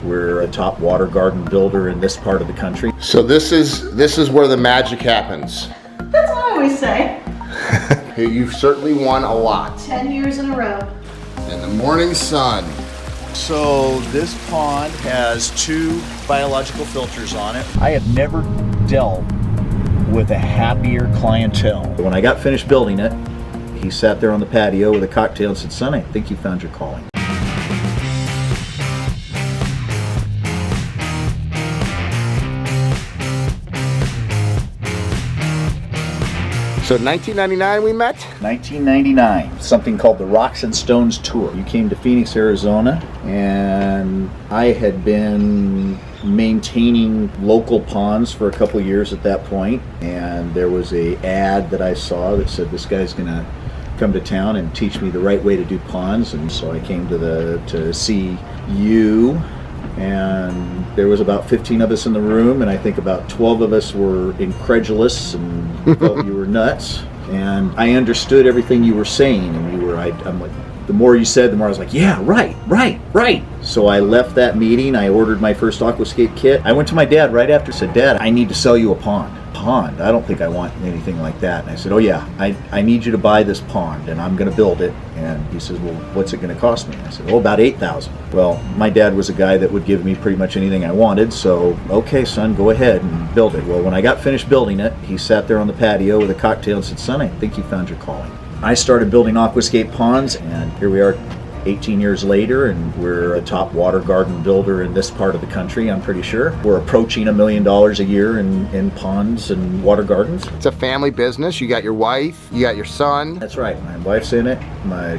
We're a top water garden builder in this part of the country. So this is where the magic happens. That's what I always say. You've certainly won a lot. 10 years in a row. In the morning sun. So this pond has 2 biological filters on it. I have never dealt with a happier clientele. When I got finished building it, he sat there on the patio with a cocktail and said, "Son, I think you found your calling." So 1999 we met? 1999, something called the Rocks and Stones Tour. You came to Phoenix, Arizona, and I had been maintaining local ponds for a couple of years at that point, and there was a ad that I saw that said this guy's gonna come to town and teach me the right way to do ponds. And so I came to see you, and there was about 15 of us in the room, and I think about 12 of us were incredulous and thought you were nuts. And I understood everything you were saying, and I'm like, the more you said, the more I was like, yeah, right. So I left that meeting. I ordered my first Aquascape kit. I went to my dad right after, said, "Dad, I need to sell you a pond." "Pond? I don't think I want anything like that." And I said, "Oh yeah, I need you to buy this pond, and I'm going to build it." And he says, "Well, what's it going to cost me?" And I said, "Oh, about $8,000. Well, my dad was a guy that would give me pretty much anything I wanted, so okay, son, go ahead and build it. Well, when I got finished building it, he sat there on the patio with a cocktail and said, "Son, I think you found your calling." I started building Aquascape ponds, and here we are 18 years later, and we're a top water garden builder in this part of the country, I'm pretty sure. We're approaching $1 million a year in ponds and water gardens. It's a family business. You got your wife, you got your son. That's right. My wife's in it.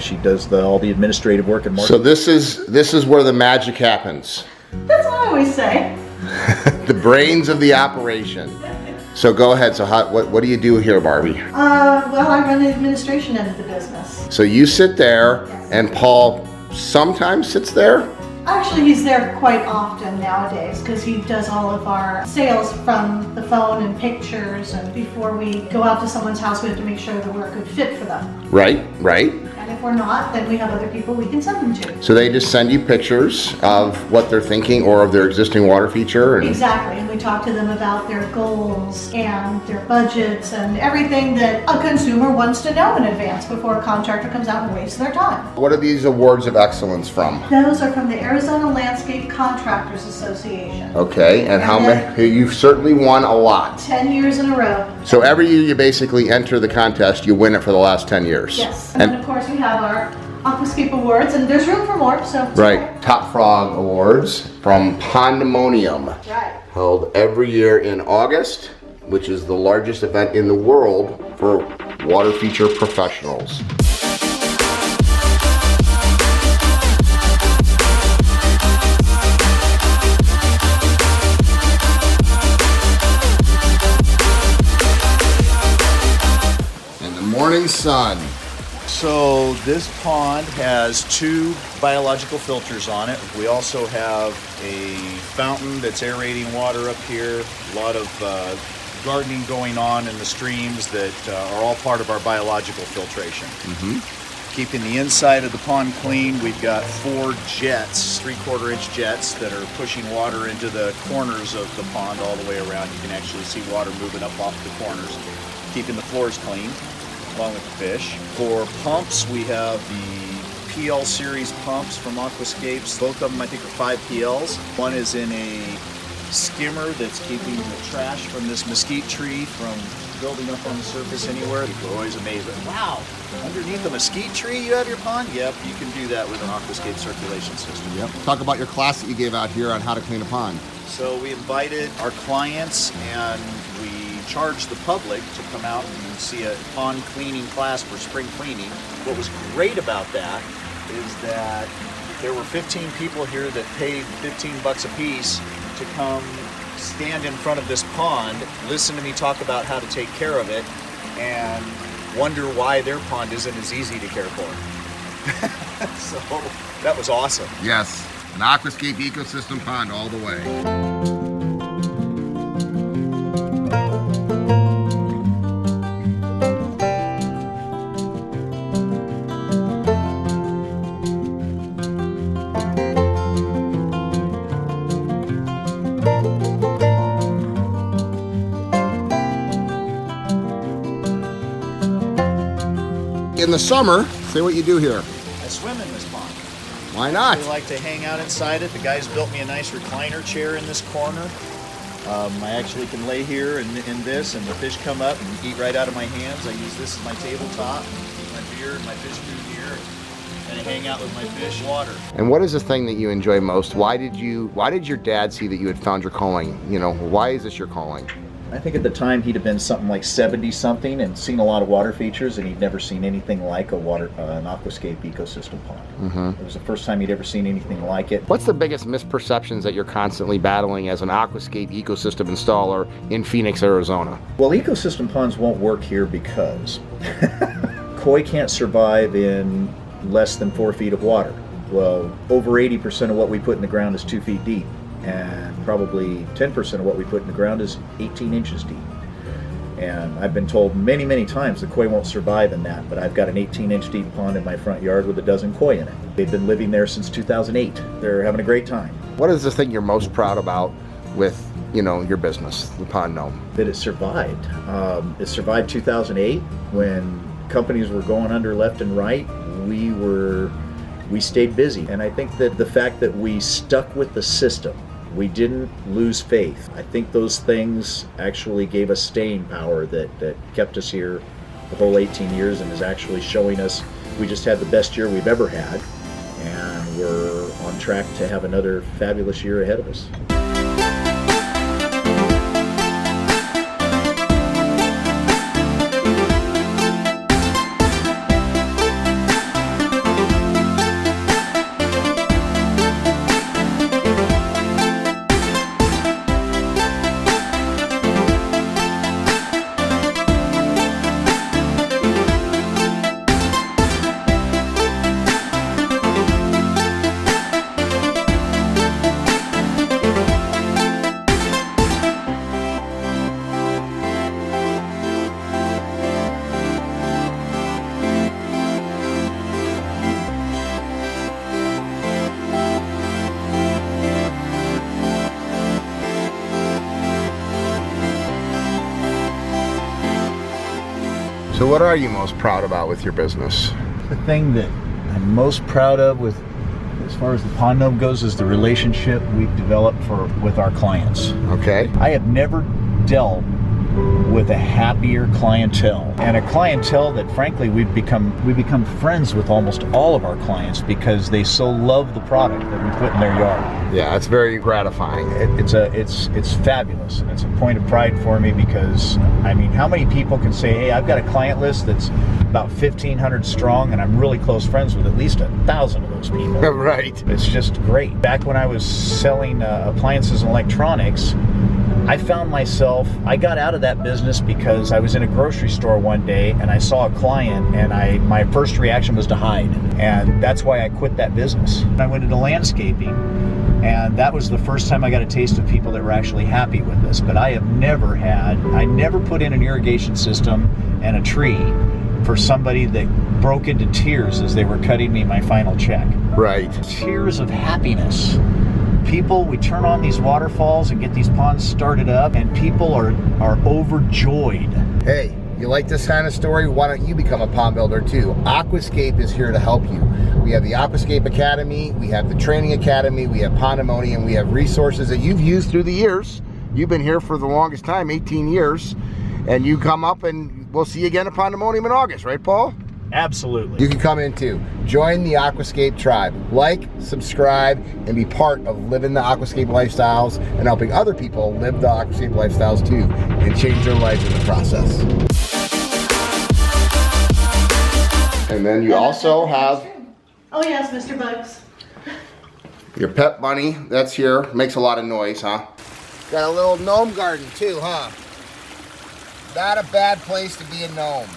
She does all the administrative work and marketing. So this is where the magic happens. That's what I always say. The brains of the operation. So go ahead. So what do you do here, Barbie? Well, I run the administration end of the business. So you sit there, and Paul sometimes sits there? Actually, he's there quite often nowadays because he does all of our sales from the phone and pictures. And before we go out to someone's house, we have to make sure that we're a good fit for them. Right. And if we're not, then we have other people we can send them to. So they just send you pictures of what they're thinking or of their existing water feature? Exactly, and we talk to them about their goals and their budgets and everything that a consumer wants to know in advance before a contractor comes out and wastes their time. What are these awards of excellence from? Those are from the Arizona Landscape Contractors Association. Okay, and how many? You've certainly won a lot. 10 years in a row. So every year you basically enter the contest, you win it for the last 10 years. Yes, and then of course we have our Aquascape Awards, and there's room for more, so. Right, Top Frog Awards from Pandemonium. Right. Held every year in August, which is the largest event in the world for water feature professionals. Morning sun. So this pond has 2 biological filters on it. We also have a fountain that's aerating water up here. A lot of gardening going on in the streams that are all part of our biological filtration. Keeping the inside of the pond clean, we've got 4 jets, 3/4-inch jets that are pushing water into the corners of the pond all the way around. You can actually see water moving up off the corners, keeping the floors clean, along with the fish. For pumps, we have the PL series pumps from Aquascapes. Both of them, I think, are 5 PLs. One is in a skimmer that's keeping the trash from this mesquite tree from building up on the surface anywhere. People are always amazed. Wow, underneath a mesquite tree you have your pond? Yep, you can do that with an Aquascape circulation system. Yep. Talk about your class that you gave out here on how to clean a pond. So we invited our clients and we charged the public to come out and see a pond cleaning class for spring cleaning. What was great about that is that there were 15 people here that paid $15 a piece to come stand in front of this pond, listen to me talk about how to take care of it, and wonder why their pond isn't as easy to care for. So that was awesome. Yes, an Aquascape ecosystem pond all the way. the summer, say what you do here. I swim in this pond. Why not? I like to hang out inside it. The guys built me a nice recliner chair in this corner. I actually can lay here in this, and the fish come up and eat right out of my hands. I use this as my tabletop, and keep my beer and my fish food here, and I hang out with my fish water. And what is the thing that you enjoy most? Why did your dad see that you had found your calling? You know, why is this your calling? I think at the time he'd have been something like 70-something and seen a lot of water features, and he'd never seen anything like an aquascape ecosystem pond. It was the first time he'd ever seen anything like it. What's the biggest misperceptions that you're constantly battling as an aquascape ecosystem installer in Phoenix, Arizona? Well, ecosystem ponds won't work here because koi can't survive in less than 4 feet of water. Well, over 80% of what we put in the ground is 2 feet deep, and probably 10% of what we put in the ground is 18 inches deep. And I've been told many, many times the koi won't survive in that, but I've got an 18-inch deep pond in my front yard with a dozen koi in it. They've been living there since 2008. They're having a great time. What is the thing you're most proud about with, you know, your business, the Pond Gnome? That it survived. It survived 2008 when companies were going under left and right. We stayed busy. And I think that the fact that we stuck with the system, we didn't lose faith. I think those things actually gave us staying power that kept us here the whole 18 years and is actually showing us we just had the best year we've ever had, and we're on track to have another fabulous year ahead of us. So what are you most proud about with your business? The thing that I'm most proud of as far as the Pond Gnome goes is the relationship we've developed with our clients. Okay. I have never dealt with a happier clientele, and a clientele that frankly we become friends with almost all of our clients because they so love the product that we put in their yard. Yeah, it's very gratifying. It's fabulous, and it's a point of pride for me because I mean, how many people can say, hey, I've got a client list that's about 1,500 strong, and I'm really close friends with at least 1,000 of those people. Right. It's just great. Back when I was selling appliances and electronics, I found myself, I got out of that business because I was in a grocery store one day and I saw a client, and my first reaction was to hide. And that's why I quit that business. I went into landscaping, and that was the first time I got a taste of people that were actually happy with this. But I never put in an irrigation system and a tree for somebody that broke into tears as they were cutting me my final check. Right. Tears of happiness. People, we turn on these waterfalls and get these ponds started up, and people are overjoyed. Hey, you like this kind of story? Why don't you become a pond builder too? Aquascape is here to help you. We have the Aquascape Academy, we have the Training Academy, we have Pandemonium, we have resources that you've used through the years. You've been here for the longest time, 18 years, and you come up and we'll see you again at Pandemonium in August, right, Paul? Absolutely. You can come in too. Join the Aquascape tribe. Like, subscribe, and be part of living the Aquascape lifestyles and helping other people live the Aquascape lifestyles too and change their lives in the process. And then you also have... Oh yes, Mr. Bugs. Your pet bunny, that's here. Makes a lot of noise, huh? Got a little gnome garden too, huh? Not a bad place to be a gnome.